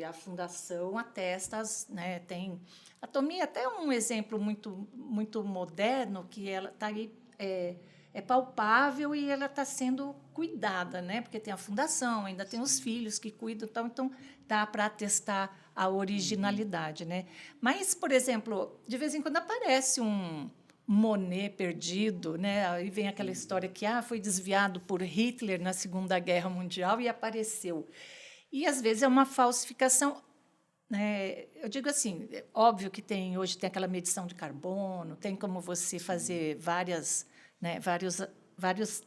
a Fundação atesta, né, tem... A Tomi é até um exemplo muito, muito moderno, que ela está aí, é palpável e ela está sendo cuidada, né? Porque tem a fundação, ainda tem os filhos que cuidam, então dá para atestar a originalidade, né? Mas, por exemplo, de vez em quando aparece um Monet perdido, né? Aí vem aquela história que foi desviado por Hitler na Segunda Guerra Mundial e apareceu. E, às vezes, é uma falsificação. Eu digo assim, óbvio que hoje tem aquela medição de carbono, tem como você fazer vários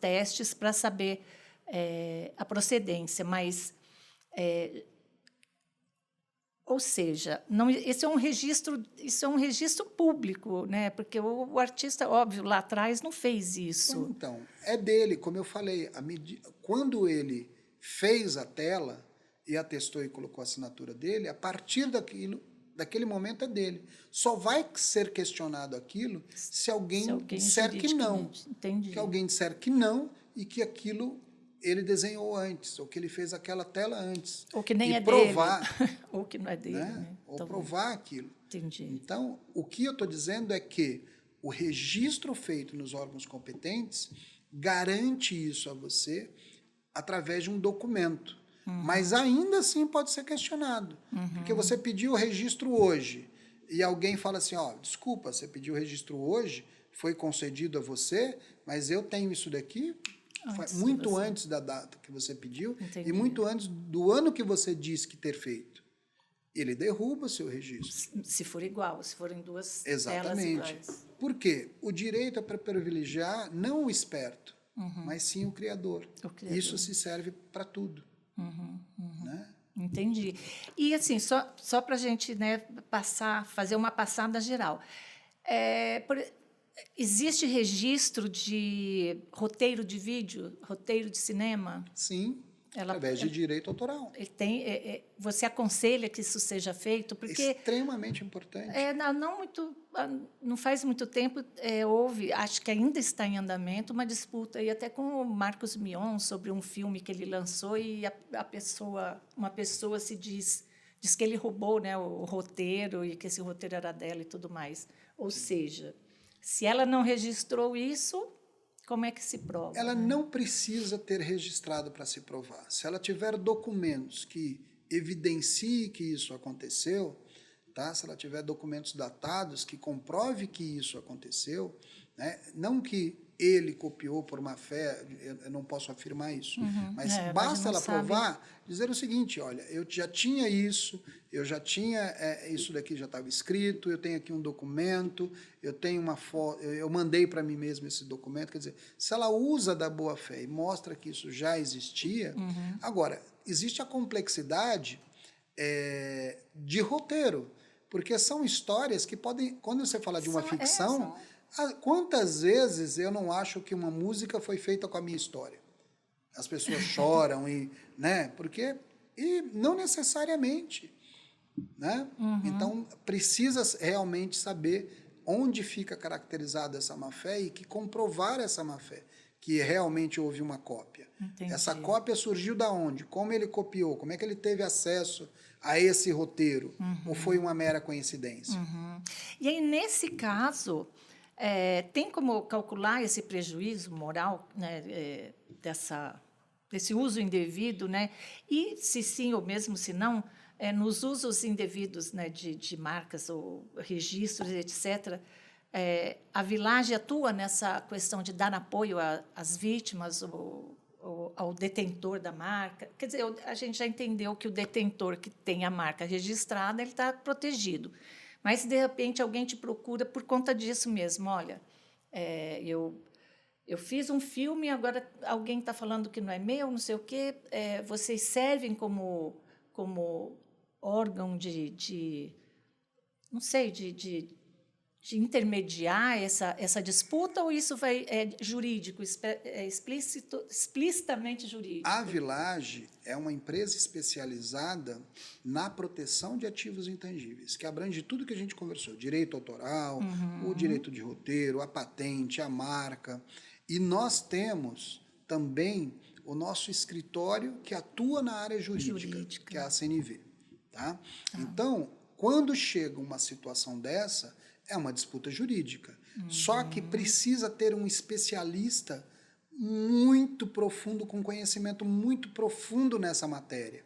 testes para saber a procedência, mas Ou seja, não, esse é um registro, isso é um registro público, né? Porque o artista, óbvio, lá atrás não fez isso. Então, é dele, como eu falei, quando ele fez a tela e atestou e colocou a assinatura dele, a partir daquele momento é dele. Só vai ser questionado aquilo se alguém disser que não. Entendi. Que alguém disser que não e que aquilo ele desenhou antes, ou que ele fez aquela tela antes. Ou que nem e é provar, dele. Ou que não é dele. Né? Ou provar aquilo. Entendi. Então, o que eu estou dizendo é que o registro feito nos órgãos competentes garante isso a você através de um documento. Mas ainda assim pode ser questionado. Porque você pediu o registro hoje e alguém fala assim, ó, desculpa, você pediu o registro hoje, foi concedido a você, mas eu tenho isso daqui muito antes da data que você pediu. Entendi. E muito antes do ano que você disse que ter feito. Ele derruba o seu registro. Se for igual, se forem duas telas iguais. Por quê? O direito é para privilegiar não o esperto, mas sim o criador. Isso se serve para tudo. Né? Entendi. E, assim, só para a gente, né, fazer uma passada geral. Existe registro de roteiro de vídeo, roteiro de cinema? Sim, através de direito autoral. Você aconselha que isso seja feito? Porque extremamente importante. Não faz muito tempo houve, acho que ainda está em andamento, uma disputa aí até com o Marcos Mion sobre um filme que ele lançou e uma pessoa se diz que ele roubou, né, o roteiro e que esse roteiro era dela e tudo mais. Ou seja, se ela não registrou isso, como é que se prova? Ela não precisa ter registrado para se provar. Se ela tiver documentos que evidenciem que isso aconteceu, tá? Se ela tiver documentos datados que comprove que isso aconteceu, né? Não que ele copiou por má fé, eu não posso afirmar isso, mas basta ela provar, dizer o seguinte, olha, eu já tinha isso, eu já tinha, isso daqui já estava escrito, eu tenho aqui um documento, eu tenho uma foto, eu mandei para mim mesmo esse documento, quer dizer, se ela usa da boa fé e mostra que isso já existia, agora, existe a complexidade de roteiro, porque são histórias que podem, quando você fala de uma ficção, quantas vezes eu não acho que uma música foi feita com a minha história? As pessoas choram, né? E não necessariamente. Né? Então, precisa realmente saber onde fica caracterizada essa má-fé e que comprovar essa má-fé, que realmente houve uma cópia. Entendi. Essa cópia surgiu da onde? Como ele copiou? Como é que ele teve acesso a esse roteiro? Ou foi uma mera coincidência? E aí, nesse caso, tem como calcular esse prejuízo moral, né, desse uso indevido, né? E, se sim ou mesmo se não, nos usos indevidos, né, de marcas ou registros, etc., a Village atua nessa questão de dar apoio às vítimas ou ao detentor da marca? Quer dizer, a gente já entendeu que o detentor que tem a marca registrada, ele está protegido. Mas, se, de repente, alguém te procura por conta disso mesmo, olha, eu fiz um filme, agora alguém está falando que não é meu, não sei o quê, vocês servem como órgão não sei, de intermediar essa disputa, ou isso é jurídico, explicitamente jurídico? A Village é uma empresa especializada na proteção de ativos intangíveis, que abrange tudo que a gente conversou, direito autoral, o direito de roteiro, a patente, a marca. E nós temos também o nosso escritório que atua na área jurídica. Que é a CNV. Tá? Então, quando chega uma situação dessa, é uma disputa jurídica. Só que precisa ter um especialista muito profundo, com conhecimento muito profundo nessa matéria.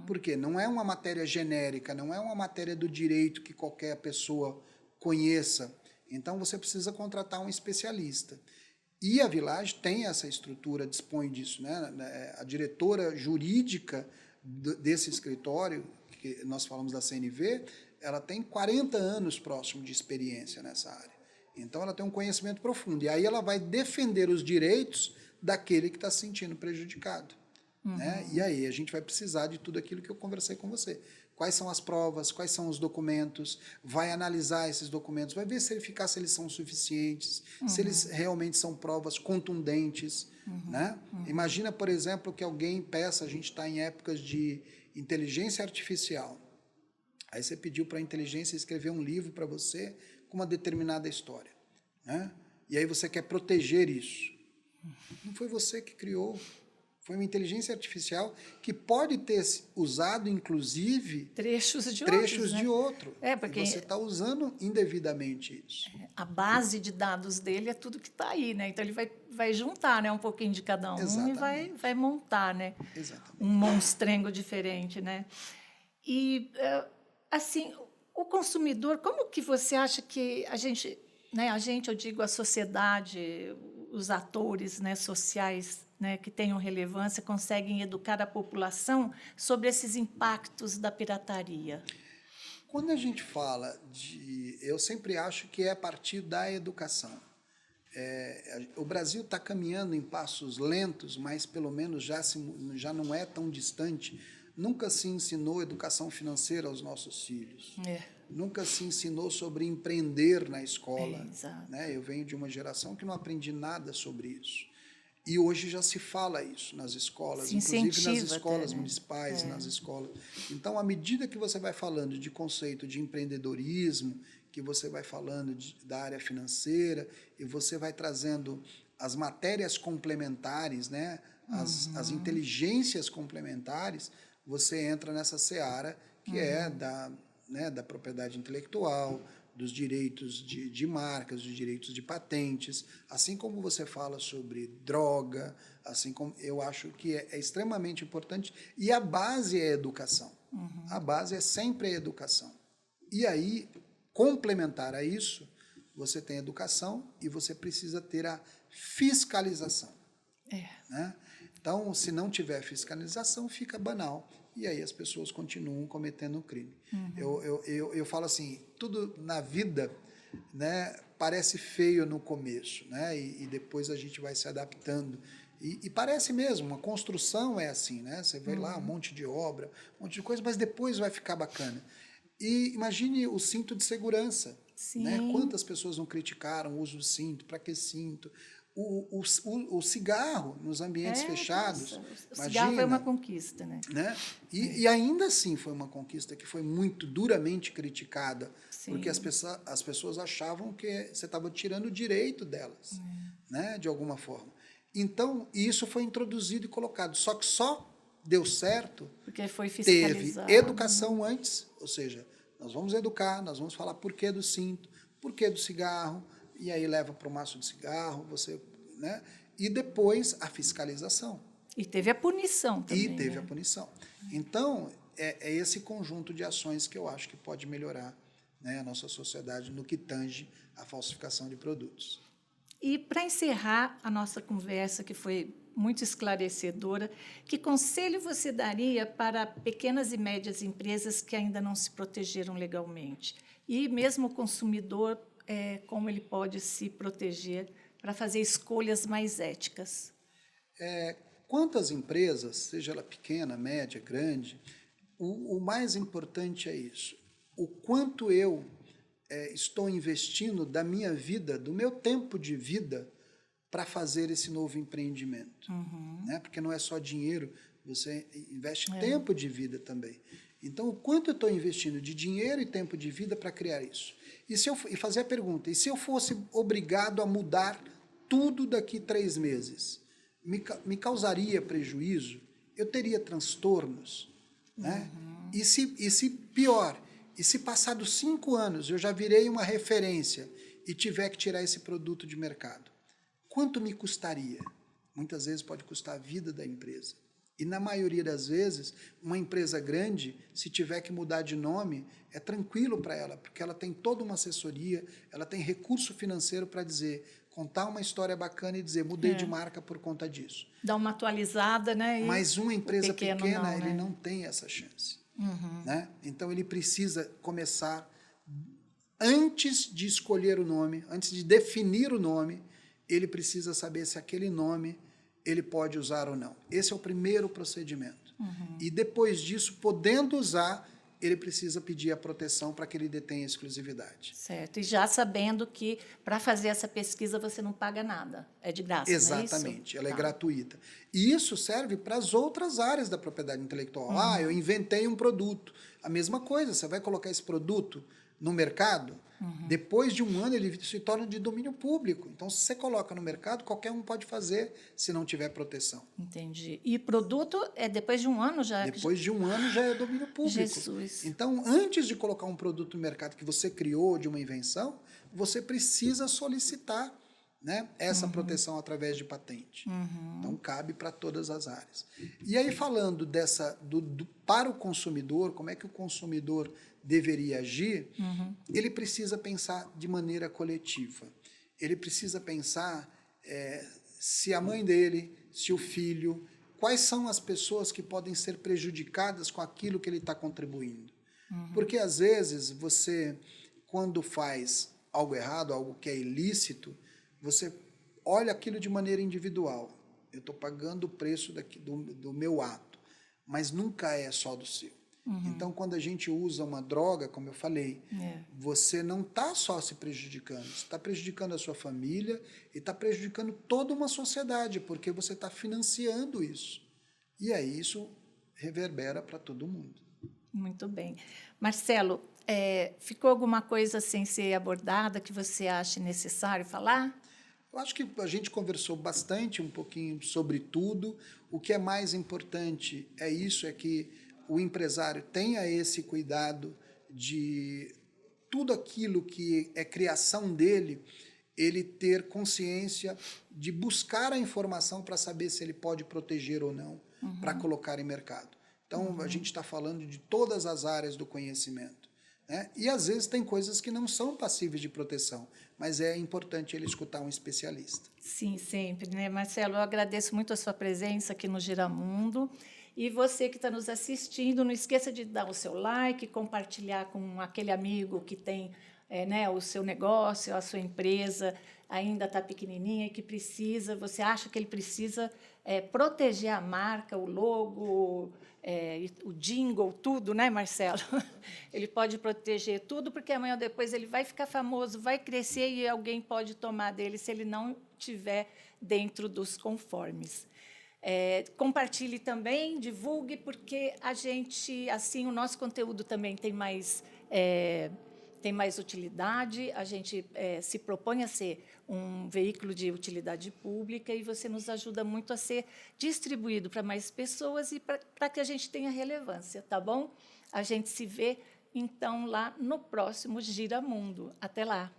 Porque não é uma matéria genérica, não é uma matéria do direito que qualquer pessoa conheça. Então, você precisa contratar um especialista. E a Village tem essa estrutura, dispõe disso. Né? A diretora jurídica desse escritório, que nós falamos da CNV, ela tem 40 anos próximo de experiência nessa área. Então, ela tem um conhecimento profundo. E aí ela vai defender os direitos daquele que está se sentindo prejudicado. Né? E aí a gente vai precisar de tudo aquilo que eu conversei com você. quais são as provas, quais são os documentos, vai analisar esses documentos, vai verificar se eles são suficientes, se eles realmente são provas contundentes, né? Imagina, por exemplo, que alguém peça, a gente está em épocas de inteligência artificial, aí você pediu para a inteligência escrever um livro para você com uma determinada história, né? E aí você quer proteger isso. Não foi você que criou, foi uma inteligência artificial que pode ter usado, inclusive, Trechos de trechos outros, né? de outro. Porque E você está usando indevidamente isso. a base de dados dele é tudo que está aí, né? Então ele vai juntar, né, um pouquinho de cada um Exatamente. e vai montar, né, Exatamente. um monstrengo diferente, né? E assim, o consumidor, como que você acha que a gente, né, eu digo a sociedade, os atores, né, sociais, né, que tenham relevância, conseguem educar a população sobre esses impactos da pirataria? Quando a gente fala de... Eu sempre acho que é a partir da educação. O Brasil está caminhando em passos lentos, mas pelo menos já não é tão distante. Nunca se ensinou educação financeira aos nossos filhos. Nunca se ensinou sobre empreender na escola. Exato. Né? Eu venho de uma geração que não aprendi nada sobre isso. E hoje já se fala isso nas escolas, inclusive nas escolas até, né? municipais, nas escolas. Então, à medida que você vai falando de conceito de empreendedorismo, que você vai falando da área financeira, e você vai trazendo as matérias complementares, né? As inteligências complementares, você entra nessa seara que é da propriedade intelectual, dos direitos de marcas, dos direitos de patentes, assim como você fala sobre droga, assim como eu acho que é extremamente importante, e a base é a educação. A base é sempre a educação. E aí, complementar a isso, você tem educação e você precisa ter a fiscalização. Né? Então, se não tiver fiscalização, fica banal. E aí as pessoas continuam cometendo crime. Eu falo assim, tudo na vida, né, parece feio no começo, né, e depois a gente vai se adaptando. E parece mesmo, uma construção é assim, né? Você vê lá um monte de obra, um monte de coisa, mas depois vai ficar bacana. E imagine o cinto de segurança. Né? Quantas pessoas não criticaram o uso do cinto, para que cinto? O cigarro nos ambientes fechados. O cigarro foi uma conquista, né? E ainda assim foi uma conquista que foi muito duramente criticada, porque as pessoas achavam que você estava tirando o direito delas, né? De alguma forma. Então, isso foi introduzido e colocado. Só que só deu certo porque foi fiscalizado. Teve educação antes, ou seja, nós vamos educar, nós vamos falar por que do cinto, por que do cigarro, e aí leva para o maço de cigarro, né? E depois a fiscalização. E teve a punição também. E teve a punição. Então, é esse conjunto de ações que eu acho que pode melhorar, né, a nossa sociedade no que tange a falsificação de produtos. E para encerrar a nossa conversa, que foi muito esclarecedora, que conselho você daria para pequenas e médias empresas que ainda não se protegeram legalmente? E mesmo o consumidor, como ele pode se proteger para fazer escolhas mais éticas? Quantas empresas, seja ela pequena, média, grande, o mais importante é isso. O quanto eu estou investindo da minha vida, do meu tempo de vida, para fazer esse novo empreendimento. Né? Porque não é só dinheiro, você investe tempo de vida também. Então, o quanto eu estou investindo de dinheiro e tempo de vida para criar isso? E fazer a pergunta, e se eu fosse obrigado a mudar tudo daqui 3 meses? Me causaria prejuízo? Eu teria transtornos? Né? E se pior, e se passados 5 anos eu já virei uma referência e tiver que tirar esse produto de mercado? Quanto me custaria? Muitas vezes pode custar a vida da empresa. E na maioria das vezes, uma empresa grande, se tiver que mudar de nome, é tranquilo para ela, porque ela tem toda uma assessoria, ela tem recurso financeiro para contar uma história bacana e dizer, mudei de marca por conta disso. Dá uma atualizada, né? Mas uma empresa pequena, ele não tem essa chance. Né? Então, ele precisa começar, antes de escolher o nome, antes de definir o nome, ele precisa saber se aquele nome ele pode usar ou não. Esse é o primeiro procedimento. E depois disso, podendo usar, ele precisa pedir a proteção para que ele detenha a exclusividade. Certo. E já sabendo que, para fazer essa pesquisa, você não paga nada. É de graça, Exatamente, não é isso? ela é Tá. gratuita. E isso serve para as outras áreas da propriedade intelectual. Ah, eu inventei um produto. A mesma coisa, você vai colocar esse produto no mercado, depois de um ano ele se torna de domínio público. Então, se você coloca no mercado, qualquer um pode fazer se não tiver proteção. Entendi. E produto é depois de um ano já? Depois de um ano já é domínio público. Jesus. Então, antes de colocar um produto no mercado que você criou de uma invenção, você precisa solicitar, né, essa proteção através de patente. Então, cabe para todas as áreas. E aí, falando para o consumidor, como é que o consumidor deveria agir, ele precisa pensar de maneira coletiva. Ele precisa pensar se a mãe dele, se o filho, quais são as pessoas que podem ser prejudicadas com aquilo que ele está contribuindo. Porque, às vezes, você, quando faz algo errado, algo que é ilícito, você olha aquilo de maneira individual. Eu estou pagando o preço do meu ato, mas nunca é só do seu. Então, quando a gente usa uma droga, como eu falei, você não está só se prejudicando, você está prejudicando a sua família e está prejudicando toda uma sociedade, porque você está financiando isso. E aí isso reverbera para todo mundo. Muito bem. Marcelo, ficou alguma coisa sem ser abordada que você acha necessário falar? Eu acho que a gente conversou bastante, um pouquinho sobre tudo. O que é mais importante é que o empresário tenha esse cuidado de tudo aquilo que é criação dele, ele ter consciência de buscar a informação para saber se ele pode proteger ou não, para colocar em mercado. Então, a gente está falando de todas as áreas do conhecimento, né? E, às vezes, tem coisas que não são passíveis de proteção, mas é importante ele escutar um especialista. Sim, sempre, né, Marcelo? Eu agradeço muito a sua presença aqui no Giramundo. E você que está nos assistindo, não esqueça de dar o seu like, compartilhar com aquele amigo que tem né, o seu negócio, a sua empresa ainda está pequenininha e que precisa, você acha que ele precisa proteger a marca, o logo, o jingle, tudo, né, Marcelo? Ele pode proteger tudo, porque amanhã ou depois ele vai ficar famoso, vai crescer e alguém pode tomar dele se ele não estiver dentro dos conformes. Compartilhe também, divulgue, porque a gente, assim, o nosso conteúdo também tem mais utilidade, a gente se propõe a ser um veículo de utilidade pública e você nos ajuda muito a ser distribuído para mais pessoas e para que a gente tenha relevância, tá bom? A gente se vê, então, lá no próximo Giramundo. Até lá!